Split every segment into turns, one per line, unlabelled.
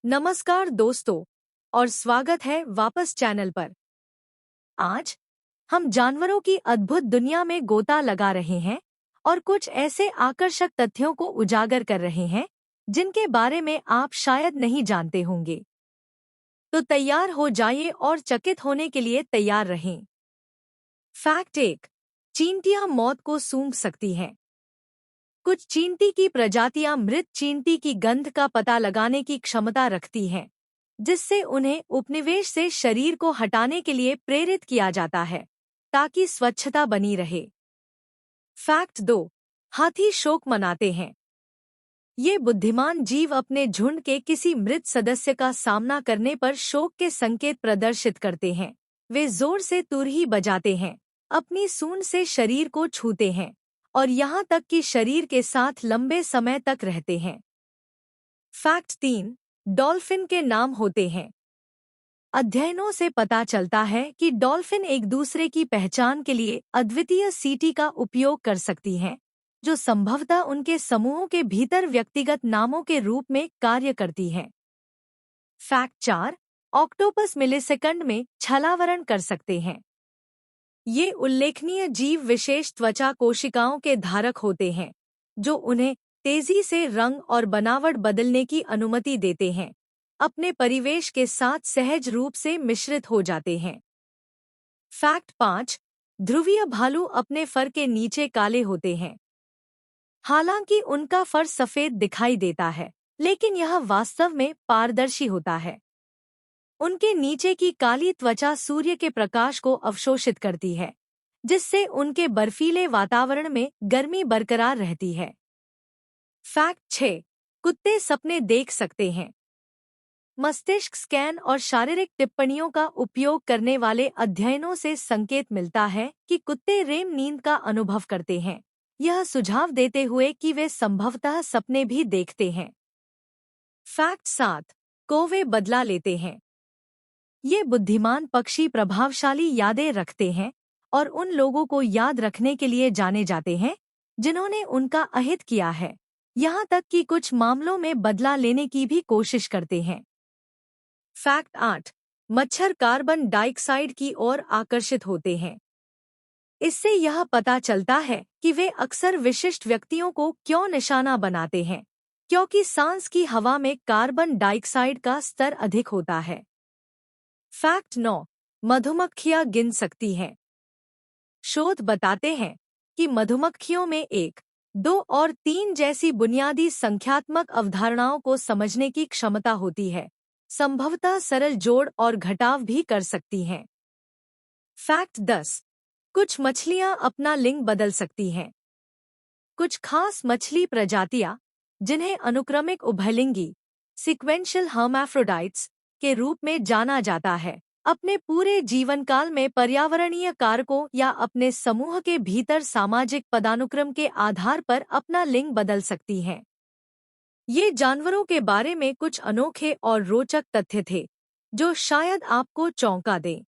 नमस्कार दोस्तों और स्वागत है वापस चैनल पर। आज हम जानवरों की अद्भुत दुनिया में गोता लगा रहे हैं और कुछ ऐसे आकर्षक तथ्यों को उजागर कर रहे हैं जिनके बारे में आप शायद नहीं जानते होंगे। तो तैयार हो जाइए और चकित होने के लिए तैयार रहें। फैक्ट 1। चींटियां मौत को सूंघ सकती हैं। कुछ चींटी की प्रजातियां मृत चींटी की गंध का पता लगाने की क्षमता रखती हैं, जिससे उन्हें उपनिवेश से शरीर को हटाने के लिए प्रेरित किया जाता है ताकि स्वच्छता बनी रहे। फैक्ट 2। हाथी शोक मनाते हैं। ये बुद्धिमान जीव अपने झुंड के किसी मृत सदस्य का सामना करने पर शोक के संकेत प्रदर्शित करते हैं। वे जोर से तुरही बजाते हैं, अपनी सूंड से शरीर को छूते हैं और यहाँ तक कि शरीर के साथ लंबे समय तक रहते हैं। फैक्ट 3। डॉल्फिन के नाम होते हैं। अध्ययनों से पता चलता है कि डॉल्फिन एक दूसरे की पहचान के लिए अद्वितीय सीटी का उपयोग कर सकती हैं, जो संभवतः उनके समूहों के भीतर व्यक्तिगत नामों के रूप में कार्य करती हैं। फैक्ट 4। ऑक्टोपस मिलीसेकंड में छलावरण कर सकते हैं। ये उल्लेखनीय जीव विशेष त्वचा कोशिकाओं के धारक होते हैं, जो उन्हें तेजी से रंग और बनावट बदलने की अनुमति देते हैं, अपने परिवेश के साथ सहज रूप से मिश्रित हो जाते हैं। फैक्ट 5। ध्रुवीय भालू अपने फर के नीचे काले होते हैं। हालांकि उनका फर सफेद दिखाई देता है, लेकिन यह वास्तव में पारदर्शी होता है। उनके नीचे की काली त्वचा सूर्य के प्रकाश को अवशोषित करती है, जिससे उनके बर्फीले वातावरण में गर्मी बरकरार रहती है। फैक्ट 6। कुत्ते सपने देख सकते हैं। मस्तिष्क स्कैन और शारीरिक टिप्पणियों का उपयोग करने वाले अध्ययनों से संकेत मिलता है कि कुत्ते रेम नींद का अनुभव करते हैं, यह सुझाव देते हुए कि वे संभवतः सपने भी देखते हैं। फैक्ट 7। कौवे बदला लेते हैं। ये बुद्धिमान पक्षी प्रभावशाली यादें रखते हैं और उन लोगों को याद रखने के लिए जाने जाते हैं जिन्होंने उनका अहित किया है, यहाँ तक कि कुछ मामलों में बदला लेने की भी कोशिश करते हैं। फैक्ट 8। मच्छर कार्बन डाइऑक्साइड की ओर आकर्षित होते हैं। इससे यह पता चलता है कि वे अक्सर विशिष्ट व्यक्तियों को क्यों निशाना बनाते हैं, क्योंकि सांस की हवा में कार्बन डाइऑक्साइड का स्तर अधिक होता है। फैक्ट 9। मधुमक्खियां गिन सकती हैं। शोध बताते हैं कि मधुमक्खियों में 1, 2 और 3 जैसी बुनियादी संख्यात्मक अवधारणाओं को समझने की क्षमता होती है, संभवतः सरल जोड़ और घटाव भी कर सकती हैं। फैक्ट 10। कुछ मछलियां अपना लिंग बदल सकती हैं। कुछ खास मछली प्रजातियां, जिन्हें अनुक्रमिक उभयलिंगी सीक्वेंशियल हर्माफ्रोडाइट्स के रूप में जाना जाता है, अपने पूरे जीवनकाल में पर्यावरणीय कारकों या अपने समूह के भीतर सामाजिक पदानुक्रम के आधार पर अपना लिंग बदल सकती हैं। ये जानवरों के बारे में कुछ अनोखे और रोचक तथ्य थे जो शायद आपको चौंका दें।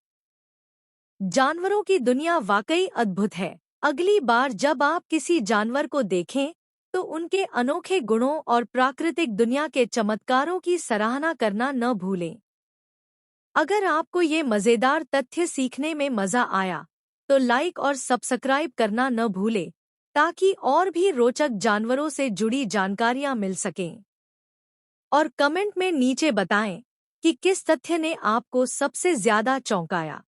जानवरों की दुनिया वाकई अद्भुत है। अगली बार जब आप किसी जानवर को देखें तो उनके अनोखे गुणों और प्राकृतिक दुनिया के चमत्कारों की सराहना करना न भूलें। अगर आपको ये मज़ेदार तथ्य सीखने में मज़ा आया तो लाइक और सब्सक्राइब करना न भूलें, ताकि और भी रोचक जानवरों से जुड़ी जानकारियां मिल सकें। और कमेंट में नीचे बताएं कि किस तथ्य ने आपको सबसे ज़्यादा चौंकाया।